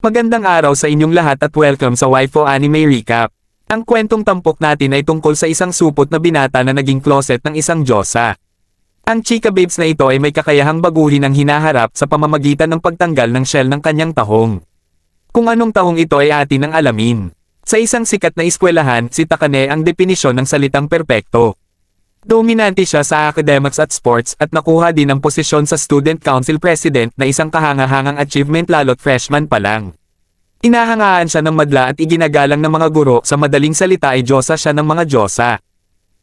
Magandang araw sa inyong lahat at welcome sa Waifu Anime Recap. Ang kwentong tampok natin ay tungkol sa isang supot na binata na naging closet ng isang diyosa. Ang chika babes na ito ay may kakayahang baguhin ang hinaharap sa pamamagitan ng pagtanggal ng shell ng kanyang tahong. Kung anong tahong ito ay atin ang alamin. Sa isang sikat na eskwelahan, si Takane ang definisyon ng salitang perpekto. Dominante siya sa academics at sports at nakuha din ang posisyon sa Student Council President na isang kahangahangang achievement lalo't freshman pa lang. Inahangaan siya ng madla at iginagalang ng mga guro, sa madaling salita ay diyosa siya ng mga diyosa.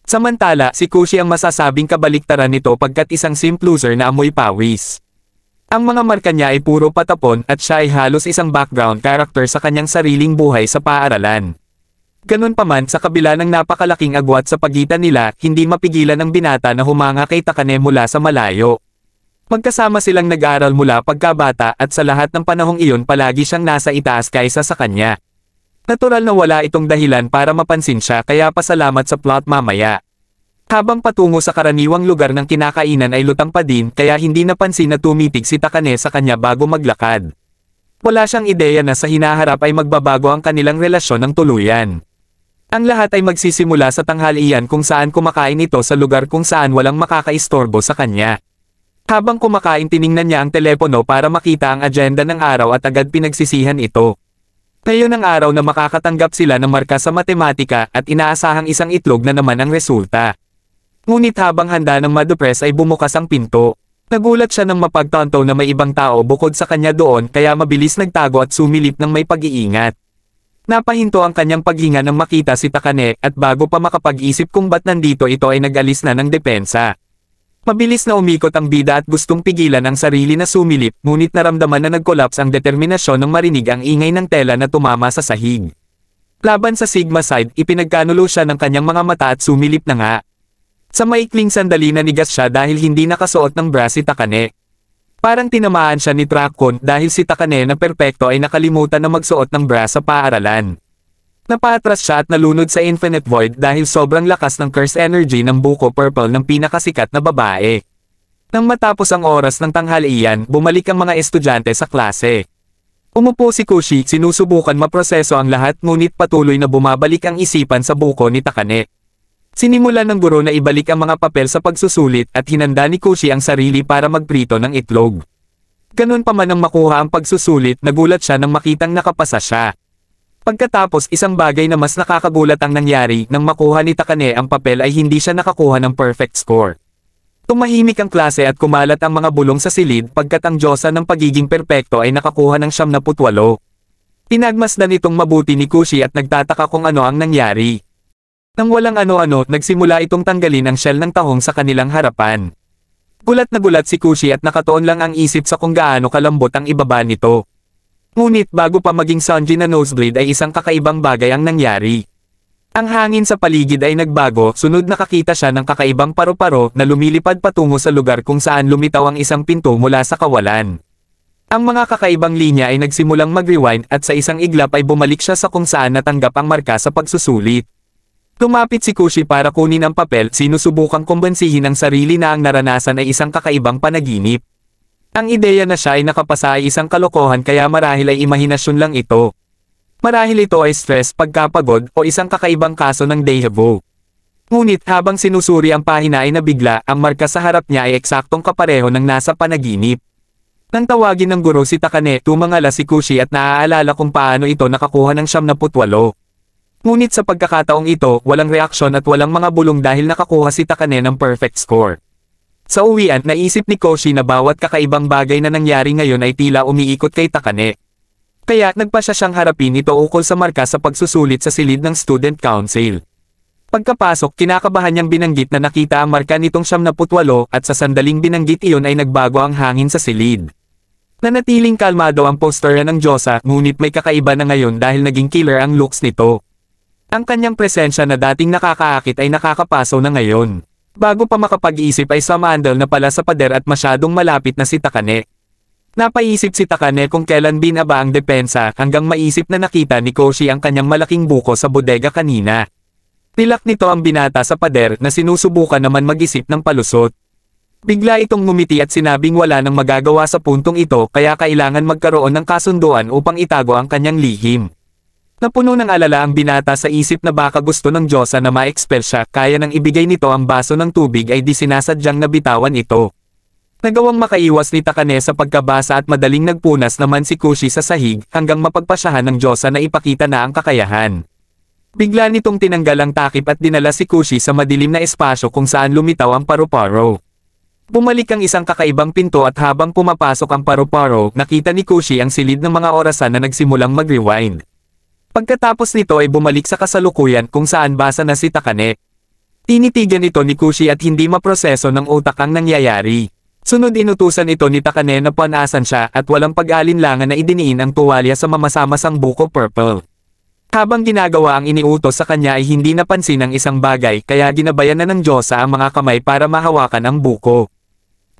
Samantala, si Kushi ang masasabing kabaliktaran nito pagkat isang simp loser na amoy pawis. Ang mga marka niya ay puro patapon at siya ay halos isang background character sa kanyang sariling buhay sa paaralan. Ganun pa man, sa kabila ng napakalaking agwat sa pagitan nila, hindi mapigilan ang binata na humanga kay Takane mula sa malayo. Magkasama silang nag-aaral mula pagkabata at sa lahat ng panahong iyon palagi siyang nasa itaas kaysa sa kanya. Natural na wala itong dahilan para mapansin siya, kaya pasalamat sa plot mamaya. Habang patungo sa karaniwang lugar ng kinakainan ay lutang pa din, kaya hindi napansin na tumitig si Takane sa kanya bago maglakad. Wala siyang ideya na sa hinaharap ay magbabago ang kanilang relasyon ng tuluyan. Ang lahat ay magsisimula sa tanghalian kung saan kumakain ito sa lugar kung saan walang makakaistorbo sa kanya. Habang kumakain, tiningnan niya ang telepono para makita ang agenda ng araw at agad pinagsisihan ito. Ngayon ang araw na makakatanggap sila ng marka sa matematika at inaasahang isang itlog na naman ang resulta. Ngunit habang handa ng madupres ay bumukas ang pinto. Nagulat siya nang mapagtanto na may ibang tao bukod sa kanya doon, kaya mabilis nagtago at sumilip ng may pag-iingat. Napahinto ang kanyang paghinga nang makita si Takane at bago pa makapag-isip kung ba't nandito ito ay nag-alis na ng depensa. Mabilis na umikot ang bida at gustong pigilan ang sarili na sumilip, ngunit naramdaman na nag-collapse ang determinasyon nang marinig ang ingay ng tela na tumama sa sahig. Laban sa Sigma side, ipinagkanulo siya ng kanyang mga mata at sumilip na nga. Sa maikling sandali nanigas siya dahil hindi nakasuot ng bra si Takane. Parang tinamaan siya ni Trakon dahil si Takane na perpekto ay nakalimutan na magsuot ng bra sa paaralan. Napaatras siya at nalunod sa Infinite Void dahil sobrang lakas ng curse energy ng buko purple ng pinakasikat na babae. Nang matapos ang oras ng tanghalian, bumalik ang mga estudyante sa klase. Umupo si Kushi, sinusubukan maproseso ang lahat, ngunit patuloy na bumabalik ang isipan sa buko ni Takane. Sinimulan ng guro na ibalik ang mga papel sa pagsusulit at hinanda ni Kushi ang sarili para magprito ng itlog. Ganun pa man ang makuha ang pagsusulit, nagulat siya nang makitang nakapasa siya. Pagkatapos, isang bagay na mas nakakagulat ang nangyari, nang makuha ni Takane ang papel ay hindi siya nakakuha ng perfect score. Tumahimik ang klase at kumalat ang mga bulong sa silid pagkat ang diyosa ng pagiging perpekto ay nakakuha ng 78. Pinagmasdan itong mabuti ni Kushi at nagtataka kung ano ang nangyari. Nang walang ano-ano, nagsimula itong tanggalin ang shell ng tahong sa kanilang harapan. Gulat na gulat si Kushi at nakatuon lang ang isip sa kung gaano kalambot ang ibaba nito. Ngunit bago pa maging Sanji na nosebleed ay isang kakaibang bagay ang nangyari. Ang hangin sa paligid ay nagbago, sunod nakakita siya ng kakaibang paru-paro na lumilipad patungo sa lugar kung saan lumitaw ang isang pinto mula sa kawalan. Ang mga kakaibang linya ay nagsimulang mag-rewind at sa isang iglap ay bumalik siya sa kung saan natanggap ang marka sa pagsusulit. Lumapit si Kushi para kunin ang papel, sinusubukang kumbensihin ang sarili na ang naranasan ay isang kakaibang panaginip. Ang ideya na siya ay nakapasa ay isang kalokohan, kaya marahil ay imahinasyon lang ito. Marahil ito ay stress, pagkapagod, o isang kakaibang kaso ng deja vu. Ngunit habang sinusuri ang pahina ay nabigla, ang marka sa harap niya ay eksaktong kapareho ng nasa panaginip. Nang tawagin ng guro si Takane, tumangala si Kushi at naaalala kung paano ito nakakuha ng 78. Ngunit sa pagkakataong ito, walang reaksyon at walang mga bulong dahil nakakuha si Takane ng perfect score. Sa uwian, naisip ni Kushi na bawat kakaibang bagay na nangyari ngayon ay tila umiikot kay Takane. Kaya nagpasya siyang harapin ito ukol sa marka sa pagsusulit sa silid ng Student Council. Pagkapasok, kinakabahan niyang binanggit na nakita ang marka nitong 78 at sa sandaling binanggit iyon ay nagbago ang hangin sa silid. Nanatiling kalmado ang poster ng diyosa, ngunit may kakaiba na ngayon dahil naging killer ang looks nito. Ang kanyang presensya na dating nakakaakit ay nakakapaso na ngayon. Bago pa makapag-isip ay sumandal na pala sa pader at masyadong malapit na si Takane. Napaisip si Takane kung kailan binaba ang depensa hanggang maisip na nakita ni Kushi ang kanyang malaking buko sa bodega kanina. Nilak nito ang binata sa pader na sinusubukan naman mag-isip ng palusot. Bigla itong ngumiti at sinabing wala nang magagawa sa puntong ito kaya kailangan magkaroon ng kasunduan upang itago ang kanyang lihim. Napuno ng alala ang binata sa isip na baka gusto ng Diyosa na ma-expel siya kaya nang ibigay nito ang baso ng tubig ay di sinasadyang nabitawan ito. Nagawang makaiwas ni Takane sa pagkabasa at madaling nagpunas naman si Kushi sa sahig hanggang mapagpasyahan ng Diyosa na ipakita na ang kakayahan. Bigla nitong tinanggal ang takip at dinala si Kushi sa madilim na espasyo kung saan lumitaw ang paru-paro. Bumalik ang isang kakaibang pinto at habang pumapasok ang paru-paro, nakita ni Kushi ang silid ng mga orasan na nagsimulang mag-rewind. Pagkatapos nito ay bumalik sa kasalukuyan kung saan basa na si Takane. Tinitigan ito ni Kushi at hindi maproseso ng utak ang nangyayari. Sunod inutusan ito ni Takane na punasan siya at walang pag-alinlangan na idiniin ang tuwalya sa mamasa-masang buko purple. Habang ginagawa ang iniutos sa kanya ay hindi napansin ang isang bagay kaya ginabayan na ng Diyosa ang mga kamay para mahawakan ang buko.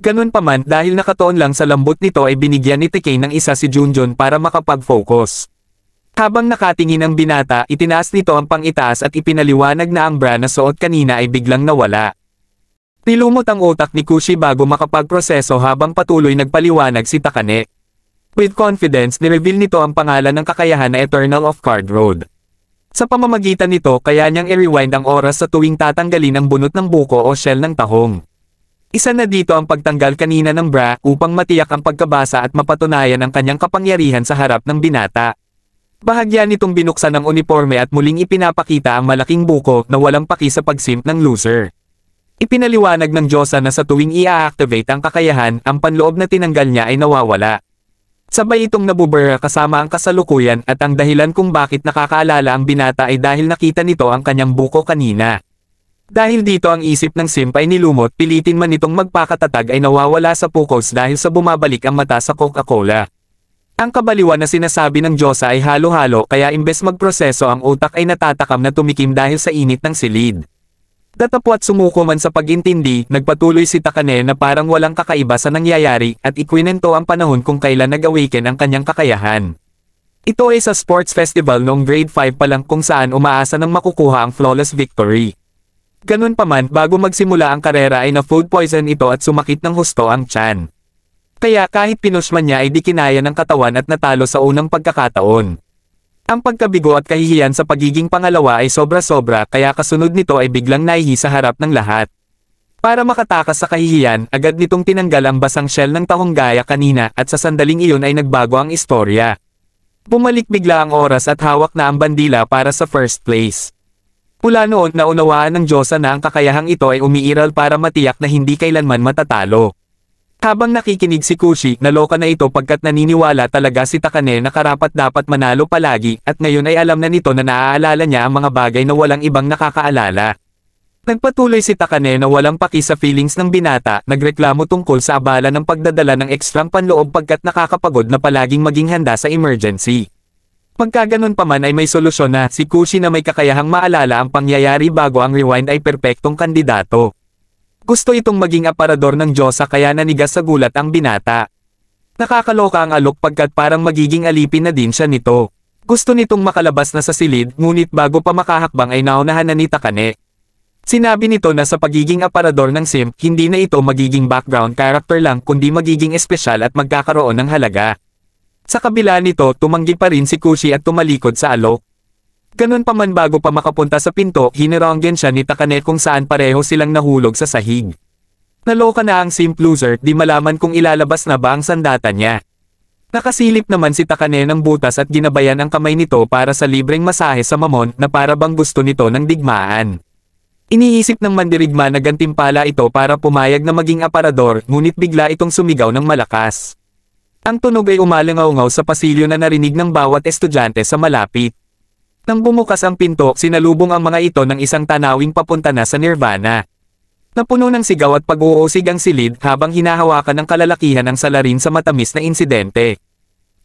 Ganun pa man dahil nakatoon lang sa lambot nito ay binigyan ni Takane ng isa si Junjun para makapag-focus. Habang nakatingin ang binata, itinaas nito ang pang-itaas at ipinaliwanag na ang bra na suot kanina ay biglang nawala. Nilumot ang utak ni Kushi bago makapagproseso habang patuloy nagpaliwanag si Takane. With confidence, nireveal nito ang pangalan ng kakayahan na Eternal of Card Road. Sa pamamagitan nito, kaya niyang i-rewind ang oras sa tuwing tatanggalin ang bunot ng buko o shell ng tahong. Isa na dito ang pagtanggal kanina ng bra upang matiyak ang pagkabasa at mapatunayan ang kanyang kapangyarihan sa harap ng binata. Bahagya nitong binuksan ang uniforme at muling ipinapakita ang malaking buko na walang paki sa pagsimp ng loser. Ipinaliwanag ng Diyosa na sa tuwing i-activate ang kakayahan, ang panloob na tinanggal niya ay nawawala. Sabay itong nabubura kasama ang kasalukuyan at ang dahilan kung bakit nakakaalala ang binata ay dahil nakita nito ang kanyang buko kanina. Dahil dito ang isip ng simp ay nilumot, pilitin man itong magpakatatag ay nawawala sa focus dahil sa bumabalik ang mata sa Coca-Cola. Ang kabaliwan na sinasabi ng Diyosa ay halo-halo kaya imbes magproseso ang utak ay natatakam na tumikim dahil sa init ng silid. Datapwat sumuko man sa pag-intindi, nagpatuloy si Takane na parang walang kakaiba sa nangyayari at ikwinento ang panahon kung kailan nag-awaken ang kanyang kakayahan. Ito ay sa sports festival noong grade 5 pa lang kung saan umaasa ng makukuha ang flawless victory. Ganun pa man, bago magsimula ang karera ay na-food poison ito at sumakit ng husto ang tiyan. Kaya kahit pinush man niya ay di kinaya ng katawan at natalo sa unang pagkakataon. Ang pagkabigo at kahihiyan sa pagiging pangalawa ay sobra-sobra kaya kasunod nito ay biglang nahihi sa harap ng lahat. Para makatakas sa kahihiyan, agad nitong tinanggal ang basang shell ng tahong gaya kanina at sa sandaling iyon ay nagbago ang istorya. Bumalik bigla ang oras at hawak na ang bandila para sa first place. Mula noon naunawaan ng Diyosa na ang kakayahang ito ay umiiral para matiyak na hindi kailanman matatalo. Habang nakikinig si Kushi, naloka na ito pagkat naniniwala talaga si Takane na karapat-dapat manalo palagi at ngayon ay alam na nito na naaalala niya ang mga bagay na walang ibang nakakaalala. Nagpatuloy si Takane na walang paki sa feelings ng binata, nagreklamo tungkol sa abala ng pagdadala ng ekstrang panloob pagkat nakakapagod na palaging maging handa sa emergency. Magkaganon pa man ay may solusyon na si Kushi na may kakayahang maalala ang pangyayari bago ang rewind ay perpektong kandidato. Gusto itong maging aparador ng Diyosa kaya nanigas sa gulat ang binata. Nakakaloka ang alok pagkat parang magiging alipin na din siya nito. Gusto nitong makalabas na sa silid ngunit bago pa makahakbang ay naunahan na ni Takane. Sinabi nito na sa pagiging aparador ng simp, hindi na ito magiging background character lang kundi magiging espesyal at magkakaroon ng halaga. Sa kabila nito, tumanggi pa rin si Kushi at tumalikod sa alok. Ganun pa man bago pa makapunta sa pinto, hinironggen siya ni Takane kung saan pareho silang nahulog sa sahig. Naloka na ang simp loser, di malaman kung ilalabas na ba ang sandata niya. Nakasilip naman si Takane ng butas at ginabayan ang kamay nito para sa libreng masahe sa mamon na para bang gusto nito ng digmaan. Iniisip ng mandirigma na gantimpala ito para pumayag na maging aparador, ngunit bigla itong sumigaw ng malakas. Ang tunog ay umalangaw-ngaw sa pasilyo na narinig ng bawat estudyante sa malapit. Nang bumukas ang pinto, sinalubong ang mga ito ng isang tanawing papunta na sa Nirvana. Napuno ng sigaw at pag-uusig ang silid habang hinahawakan ng kalalakihan ang salarin sa matamis na insidente.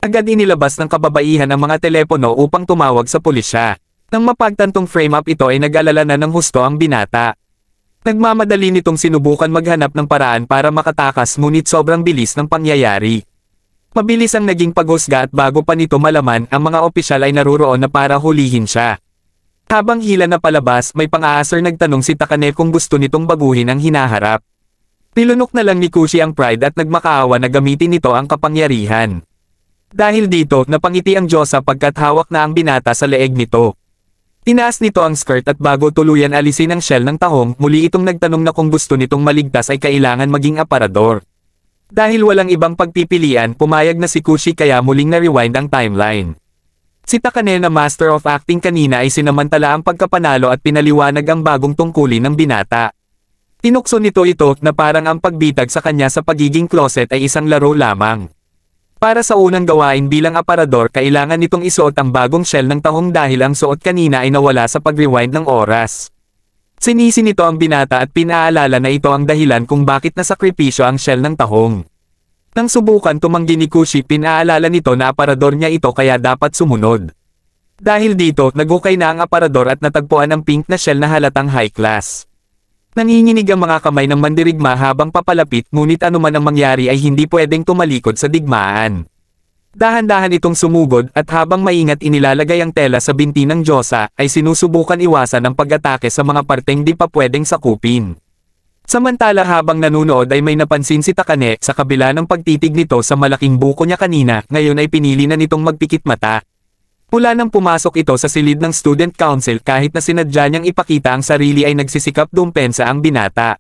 Agad inilabas ng kababaihan ang mga telepono upang tumawag sa pulisya. Nang mapagtantong frame-up ito ay nag-alala na ng husto ang binata. Nagmamadali nitong sinubukan maghanap ng paraan para makatakas ngunit sobrang bilis ng pangyayari. Mabilis ang naging paghusga at bago pa nito malaman, ang mga opisyal ay naruroon na para hulihin siya. Habang hila na palabas, may pang-aasar nagtanong si Takane kung gusto nitong baguhin ang hinaharap. Nilunok na lang ni Kushi ang pride at nagmakaawa na gamitin nito ang kapangyarihan. Dahil dito, napangiti ang Diyosa pagkat hawak na ang binata sa leeg nito. Tinaas nito ang skirt at bago tuluyan alisin ang shell ng tahong, muli itong nagtanong na kung gusto nitong maligtas ay kailangan maging aparador. Dahil walang ibang pagpipilian, pumayag na si Kushi kaya muling na-rewind ang timeline. Si Takane na Master of Acting kanina ay sinamantala ang pagkapanalo at pinaliwanag ang bagong tungkulin ng binata. Tinukso nito ito na parang ang pagbitag sa kanya sa pagiging closet ay isang laro lamang. Para sa unang gawain bilang aparador kailangan nitong isuot ang bagong shell ng tahong dahil ang suot kanina ay nawala sa pag-rewind ng oras. Sinisi nito ang binata at pinaalala na ito ang dahilan kung bakit nasakripisyo ang shell ng tahong. Nang subukan tumanggi ni Kushi pinaalala nito na aparador niya ito kaya dapat sumunod. Dahil dito nagukay na ang aparador at natagpuan ang pink na shell na halatang high class. Nanginginig ang mga kamay ng mandirigma habang papalapit ngunit anuman ang mangyari ay hindi pwedeng tumalikod sa digmaan. Dahan-dahan itong sumugod at habang maingat inilalagay ang tela sa binti ng Diyosa ay sinusubukan iwasan ang pag-atake sa mga parteng di pa pwedeng sakupin. Samantala habang nanunood ay may napansin si Takane sa kabila ng pagtitig nito sa malaking buko niya kanina, ngayon ay pinili na nitong magpikit mata. Mula nang pumasok ito sa silid ng student council kahit na sinadya niyang ipakita ang sarili ay nagsisikap dumpensa ang binata.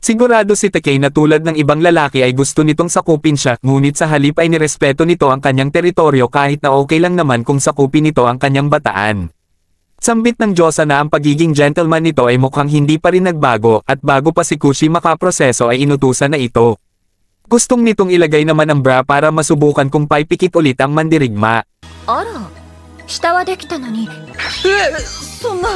Sigurado si Takei na tulad ng ibang lalaki ay gusto nitong sakupin siya ngunit sa halip ay nirespeto nito ang kanyang teritoryo kahit na okay lang naman kung sakupin nito ang kanyang bataan. Sambit ng Diyosa na ang pagiging gentleman nito ay mukhang hindi pa rin nagbago at bago pa si Kushi makaproseso ay inutusan na ito. Gustong nitong ilagay naman ang bra para masubukan kung paipikit ulit ang mandirigma. あら、下はできたのに。そんな。